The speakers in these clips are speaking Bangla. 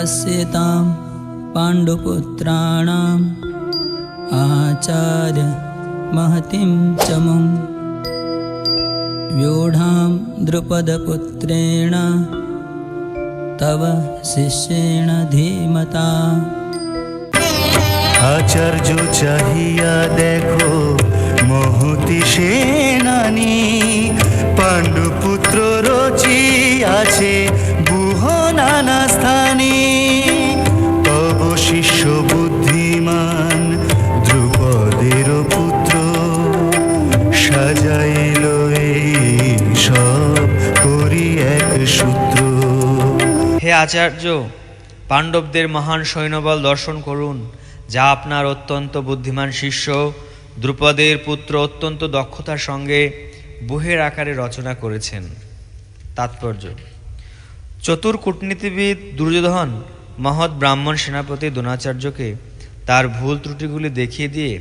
पश्यतां पाण्डुपुत्राणाम् आचार्य महतीं च मुं व्यूढां द्रुपदपुत्रेण तव शिष्येण धीमता। आचार्य चाहिया देखो महती सेनानी पाण्डुपुत्र रचि आछे गुह नाना स्थाने तब शिष्य बुद्धिमान द्रुपदेर पुत्र साजाइल এই সব করি এক সূত্র। হে আচার্য, পাণ্ডবদের মহান সৈন্যবল দর্শন করুন, যা আপনার অত্যন্ত বুদ্ধিমান শিষ্য দ্রুপদের পুত্র অত্যন্ত দক্ষতার সঙ্গে বুহের আকারে রচনা করেছেন। তাৎপর্য: চতুর কূটনীতিবিদ দুর্যোধন মহৎ ব্রাহ্মণ সেনাপতি দ্রোণাচার্যকে তার ভুল ত্রুটিগুলি দেখিয়ে দিয়ে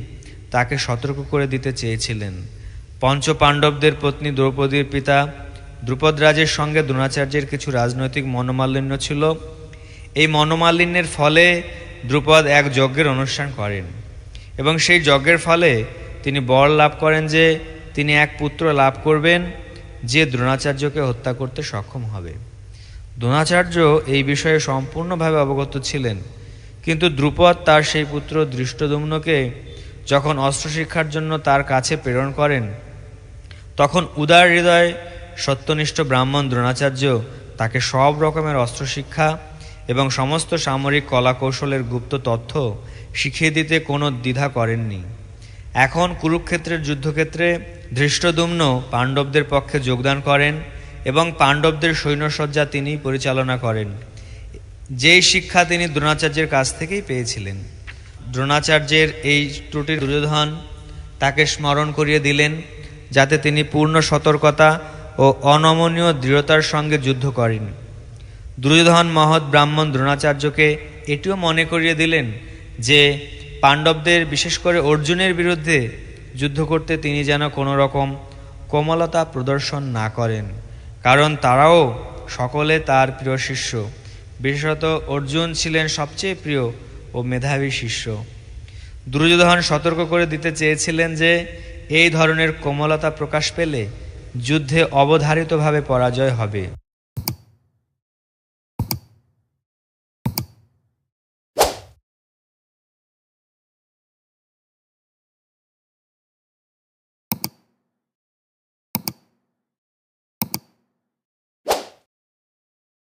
তাকে সতর্ক করে দিতে চেয়েছিলেন। পঞ্চ পাণ্ডবদের পত্নী দ্রৌপদীর পিতা দ্রুপদরাজের সঙ্গে দ্রোণাচার্যের কিছু রাজনৈতিক মনোমালিন্য ছিল। এই মনোমালিন্যের ফলে দ্রুপদ এক যজ্ঞের অনুষ্ঠান করেন এবং সেই যজ্ঞের ফলে তিনি বর লাভ করেন যে তিনি এক পুত্র লাভ করবেন যে দ্রোণাচার্যকে হত্যা করতে সক্ষম হবে। দ্রোণাচার্য এই বিষয়ে সম্পূর্ণভাবে অবগত ছিলেন, কিন্তু দ্রুপদ তার সেই পুত্র ধৃষ্টদ্যুম্নকে যখন অস্ত্র শিক্ষার জন্য তার কাছে প্রেরণ করেন, তখন উদার হৃদয় সত্যনিষ্ঠ ব্রাহ্মণ দ্রোণাচার্য তাকে সব রকমের অস্ত্র শিক্ষা এবং সমস্ত সামরিক কলাকৌশলের গুপ্ত তথ্য শিখিয়ে দিতে কোনো দ্বিধা করেননি। এখন কুরুক্ষেত্রের যুদ্ধক্ষেত্রে ধৃষ্টদ্যুম্ন পাণ্ডবদের পক্ষে যোগদান করেন এবং পাণ্ডবদের সৈন্যসজ্জা তিনি পরিচালনা করেন। যেই শিক্ষা তিনি দ্রোণাচার্যের কাছ থেকেই পেয়েছিলেন। দ্রোণাচার্যের এই ত্রুটি দুর্যোধন তাকে স্মরণ করিয়ে দিলেন, যাতে তিনি পূর্ণ সতর্কতা ও অনমনীয় দৃঢ়তার সঙ্গে যুদ্ধ করেন। দুর্যোধন মহৎ ব্রাহ্মণ দ্রোণাচার্যকে এটিও মনে করিয়ে দিলেন যে পাণ্ডবদের, বিশেষ করে অর্জুনের বিরুদ্ধে যুদ্ধ করতে তিনি যেন কোনো রকম কোমলতা প্রদর্শন না করেন, কারণ তারাও সকলে তার প্রিয় শিষ্য। বিশেষত অর্জুন ছিলেন সবচেয়ে প্রিয় ও মেধাবী শিষ্য। দুর্যোধন সতর্ক করে দিতে চেয়েছিলেন যে এই ধরনের কোমলতা প্রকাশ পেলে যুদ্ধে অবধারিতভাবে পরাজয় হবে।